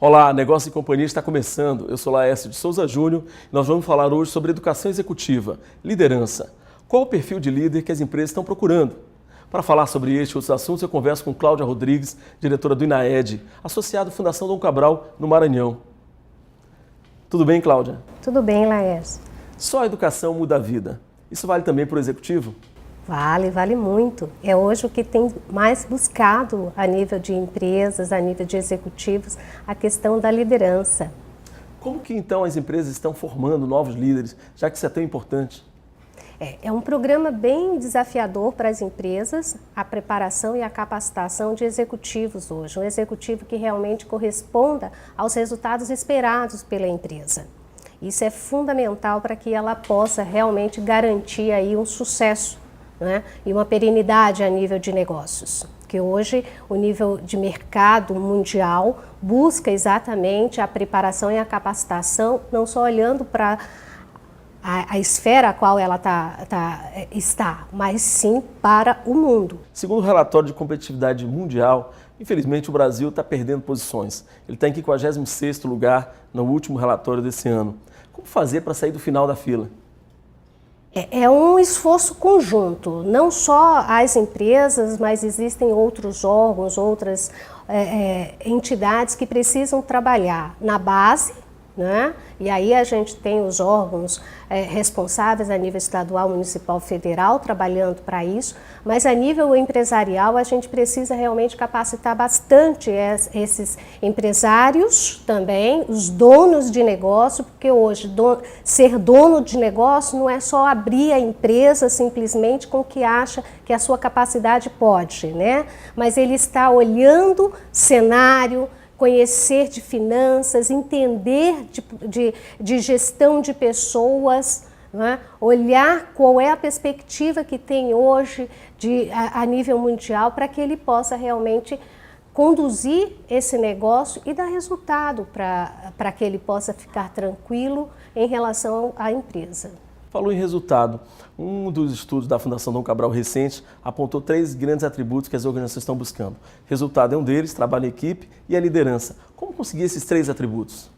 Olá, Negócio e Companhia está começando. Eu sou Laércio de Souza Júnior e nós vamos falar hoje sobre educação executiva, liderança. Qual o perfil de líder que as empresas estão procurando? Para falar sobre este e outros assuntos, eu converso com Cláudia Rodrigues, diretora do INAED, associado à Fundação Dom Cabral, no Maranhão. Tudo bem, Cláudia? Tudo bem, Laércio. Só a educação muda a vida. Isso vale também para o executivo? Vale muito. É hoje o que tem mais buscado a nível de empresas, a nível de executivos, a questão da liderança. Como que então as empresas estão formando novos líderes, já que isso é tão importante? É um programa bem desafiador para as empresas, a preparação e a capacitação de executivos hoje. Um executivo que realmente corresponda aos resultados esperados pela empresa. Isso é fundamental para que ela possa realmente garantir aí um sucesso, né? E uma perenidade a nível de negócios. Que hoje o nível de mercado mundial busca exatamente a preparação e a capacitação, não só olhando para a esfera a qual ela está, mas sim para o mundo. Segundo o relatório de competitividade mundial, infelizmente o Brasil está perdendo posições. Ele está em 56º lugar no último relatório desse ano. Como fazer para sair do final da fila? É um esforço conjunto, não só as empresas, mas existem outros órgãos, outras entidades que precisam trabalhar na base, né? E aí a gente tem os órgãos responsáveis a nível estadual, municipal, federal, trabalhando para isso, mas a nível empresarial a gente precisa realmente capacitar bastante esses empresários também, os donos de negócio, porque hoje ser dono de negócio não é só abrir a empresa simplesmente com o que acha que a sua capacidade pode, né? Mas ele está olhando cenário, conhecer de finanças, entender de gestão de pessoas, né? Olhar qual é a perspectiva que tem hoje a nível mundial para que ele possa realmente conduzir esse negócio e dar resultado para que ele possa ficar tranquilo em relação à empresa. Falou em resultado. Um dos estudos da Fundação Dom Cabral recente apontou 3 grandes atributos que as organizações estão buscando. Resultado é um deles, trabalho em equipe e a liderança. Como conseguir esses 3 atributos?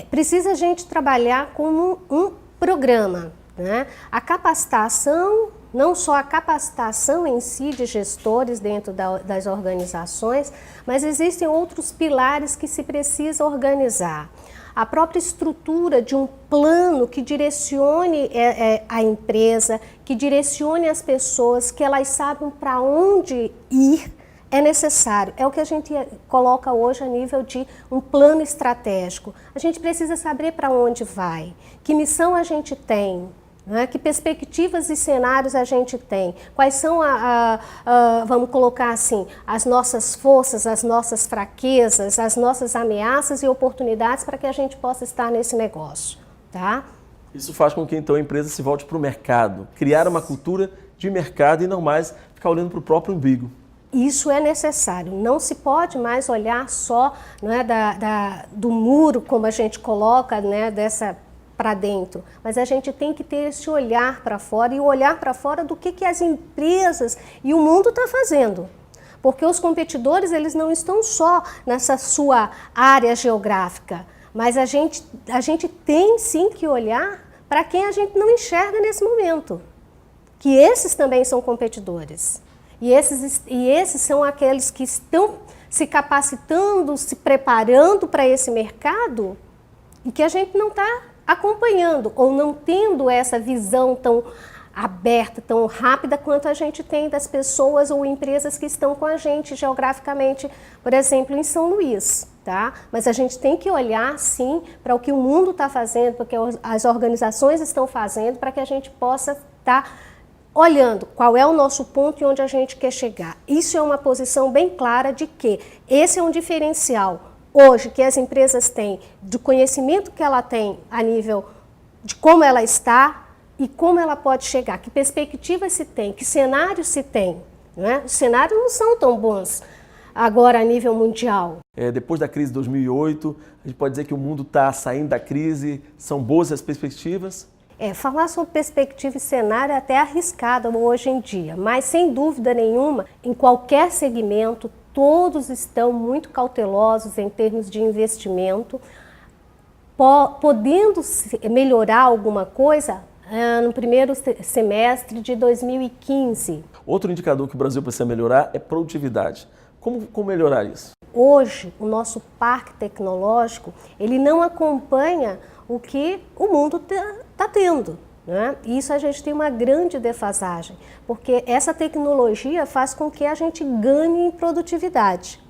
Precisa a gente trabalhar como um programa, né? A capacitação, não só a capacitação em si de gestores dentro das organizações, mas existem outros pilares que se precisa organizar. A própria estrutura de um plano que direcione a empresa, que direcione as pessoas, que elas saibam para onde ir, é necessário. É o que a gente coloca hoje a nível de um plano estratégico. A gente precisa saber para onde vai, que missão a gente tem, né? Que perspectivas e cenários a gente tem, quais são, vamos colocar assim, as nossas forças, as nossas fraquezas, as nossas ameaças e oportunidades para que a gente possa estar nesse negócio, tá? Isso faz com que então a empresa se volte para o mercado, criar uma cultura de mercado e não mais ficar olhando para o próprio umbigo. Isso é necessário, não se pode mais olhar só, né, do muro, como a gente coloca, né, para dentro, mas a gente tem que ter esse olhar para fora e o olhar para fora do que as empresas e o mundo está fazendo. Porque os competidores, eles não estão só nessa sua área geográfica, mas a gente tem sim que olhar para quem a gente não enxerga nesse momento, que esses também são competidores. E esses são aqueles que estão se capacitando, se preparando para esse mercado e que a gente não está acompanhando ou não tendo essa visão tão aberta, tão rápida quanto a gente tem das pessoas ou empresas que estão com a gente geograficamente, por exemplo, em São Luís, tá? Mas a gente tem que olhar, sim, para o que o mundo está fazendo, porque as organizações estão fazendo, para que a gente possa estar olhando qual é o nosso ponto e onde a gente quer chegar. Isso é uma posição bem clara de que esse é um diferencial hoje que as empresas têm, do conhecimento que ela tem a nível de como ela está e como ela pode chegar, que perspectivas se tem, que cenários se tem, né? Os cenários não são tão bons agora a nível mundial. Depois da crise de 2008, a gente pode dizer que o mundo está saindo da crise, são boas as perspectivas? Falar sobre perspectiva e cenário é até arriscado hoje em dia, mas sem dúvida nenhuma, em qualquer segmento, todos estão muito cautelosos em termos de investimento, podendo melhorar alguma coisa no primeiro semestre de 2015. Outro indicador que o Brasil precisa melhorar é produtividade. Como melhorar isso? Hoje, o nosso parque tecnológico, ele não acompanha o que o mundo está tendo. Né? Isso a gente tem uma grande defasagem, porque essa tecnologia faz com que a gente ganhe em produtividade.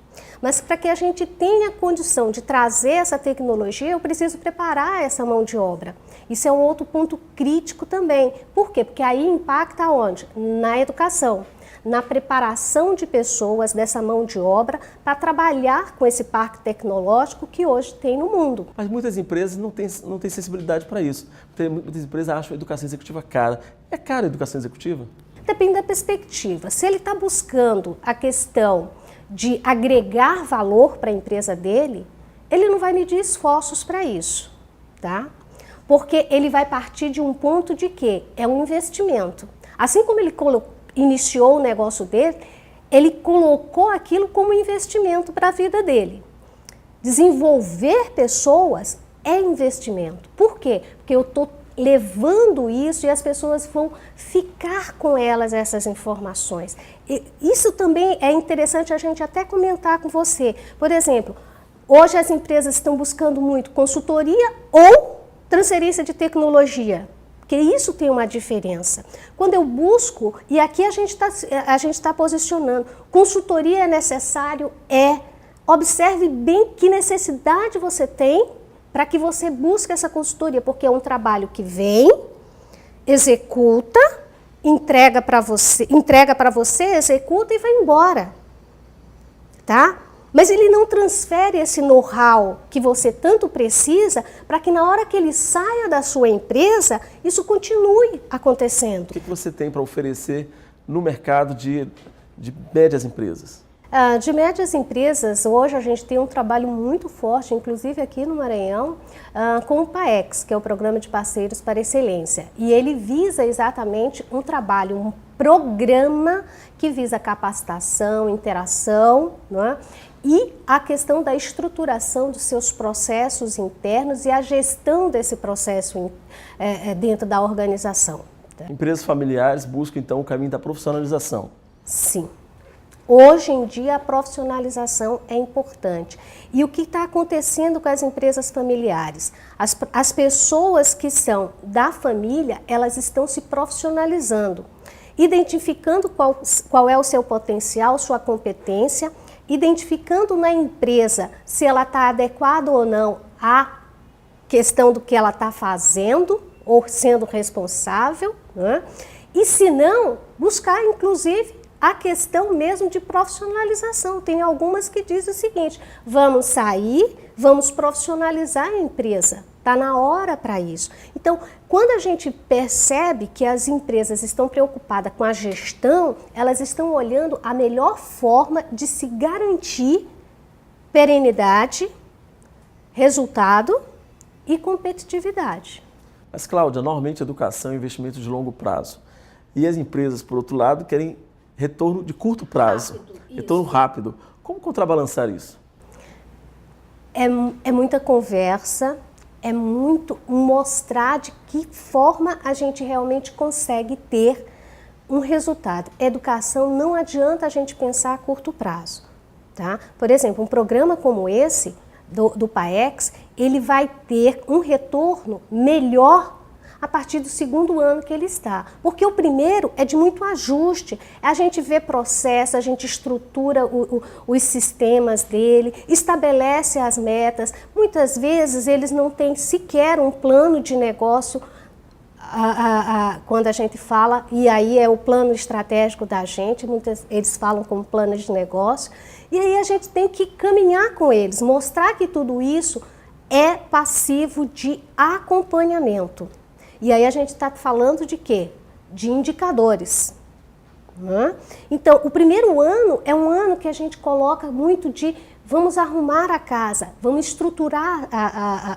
Mas para que a gente tenha condição de trazer essa tecnologia, eu preciso preparar essa mão de obra. Isso é um outro ponto crítico também. Por quê? Porque aí impacta onde? Na educação, na preparação de pessoas dessa mão de obra para trabalhar com esse parque tecnológico que hoje tem no mundo. Mas muitas empresas não têm sensibilidade para isso. Muitas empresas acham a educação executiva cara. É cara a educação executiva? Depende da perspectiva. Se ele está buscando a questão de agregar valor para a empresa dele, ele não vai medir esforços para isso, tá? Porque ele vai partir de um ponto de que é um investimento. Assim como ele iniciou o negócio dele, ele colocou aquilo como investimento para a vida dele. Desenvolver pessoas é investimento. Por quê? Porque eu estou levando isso e as pessoas vão ficar com elas essas informações. E isso também é interessante a gente até comentar com você. Por exemplo, hoje as empresas estão buscando muito consultoria ou transferência de tecnologia. Porque isso tem uma diferença. Quando eu busco, e aqui a gente está posicionando, consultoria é necessário, observe bem que necessidade você tem para que você busque essa consultoria, porque é um trabalho que vem, executa, entrega para você, executa e vai embora, tá? Mas ele não transfere esse know-how que você tanto precisa para que na hora que ele saia da sua empresa, isso continue acontecendo. O que você tem para oferecer no mercado de médias empresas? De médias empresas, hoje a gente tem um trabalho muito forte, inclusive aqui no Maranhão, com o PAEX, que é o Programa de Parceiros para Excelência. E ele visa exatamente um trabalho, um programa que visa capacitação, interação, né? E a questão da estruturação dos seus processos internos e a gestão desse processo dentro da organização. Empresas familiares buscam, então, o caminho da profissionalização. Sim. Hoje em dia, a profissionalização é importante. E o que está acontecendo com as empresas familiares? As pessoas que são da família, elas estão se profissionalizando, identificando qual é o seu potencial, sua competência, identificando na empresa se ela está adequada ou não à questão do que ela está fazendo ou sendo responsável, né? E se não, buscar inclusive a questão mesmo de profissionalização. Tem algumas que dizem o seguinte: vamos sair, vamos profissionalizar a empresa. Está na hora para isso. Então, quando a gente percebe que as empresas estão preocupadas com a gestão, elas estão olhando a melhor forma de se garantir perenidade, resultado e competitividade. Mas, Cláudia, normalmente educação é investimento de longo prazo. E as empresas, por outro lado, querem retorno de curto prazo, retorno rápido. Como contrabalançar isso? É muita conversa, é muito mostrar de que forma a gente realmente consegue ter um resultado. Educação não adianta a gente pensar a curto prazo, tá? Por exemplo, um programa como esse, do PAEX, ele vai ter um retorno melhor a partir do segundo ano que ele está. Porque o primeiro é de muito ajuste. A gente vê processo, a gente estrutura os sistemas dele, estabelece as metas. Muitas vezes eles não têm sequer um plano de negócio quando a gente fala, e aí é o plano estratégico da gente, eles falam como plano de negócio. E aí a gente tem que caminhar com eles, mostrar que tudo isso é passivo de acompanhamento. E aí a gente está falando de quê? De indicadores. Né? Então, o primeiro ano é um ano que a gente coloca muito de Vamos arrumar a casa, vamos estruturar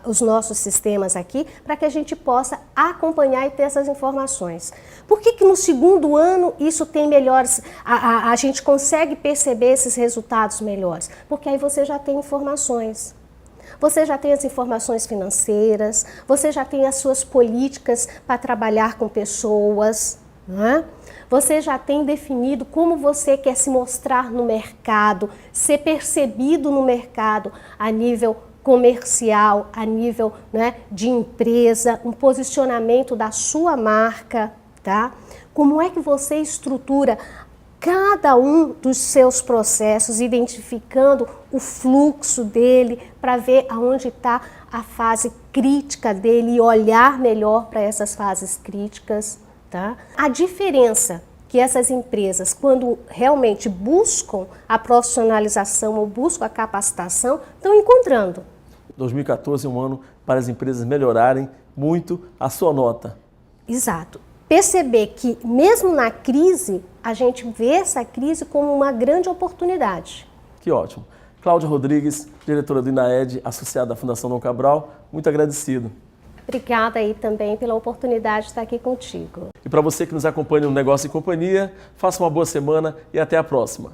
os nossos sistemas aqui para que a gente possa acompanhar e ter essas informações. Por que no segundo ano isso tem melhores, a gente consegue perceber esses resultados melhores? Porque aí você já tem informações. Você já tem as informações financeiras, você já tem as suas políticas para trabalhar com pessoas, não é? Você já tem definido como você quer se mostrar no mercado, ser percebido no mercado a nível comercial, a nível, né, de empresa, um posicionamento da sua marca, tá? Como é que você estrutura cada um dos seus processos, identificando o fluxo dele para ver aonde está a fase crítica dele e olhar melhor para essas fases críticas. Tá? A diferença que essas empresas, quando realmente buscam a profissionalização ou buscam a capacitação, estão encontrando. 2014 é um ano para as empresas melhorarem muito a sua nota. Exato. Perceber que mesmo na crise, a gente vê essa crise como uma grande oportunidade. Que ótimo. Cláudia Rodrigues, diretora do INAED, associada à Fundação Dom Cabral, muito agradecido. Obrigada aí também pela oportunidade de estar aqui contigo. E para você que nos acompanha no Negócio e Companhia, faça uma boa semana e até a próxima.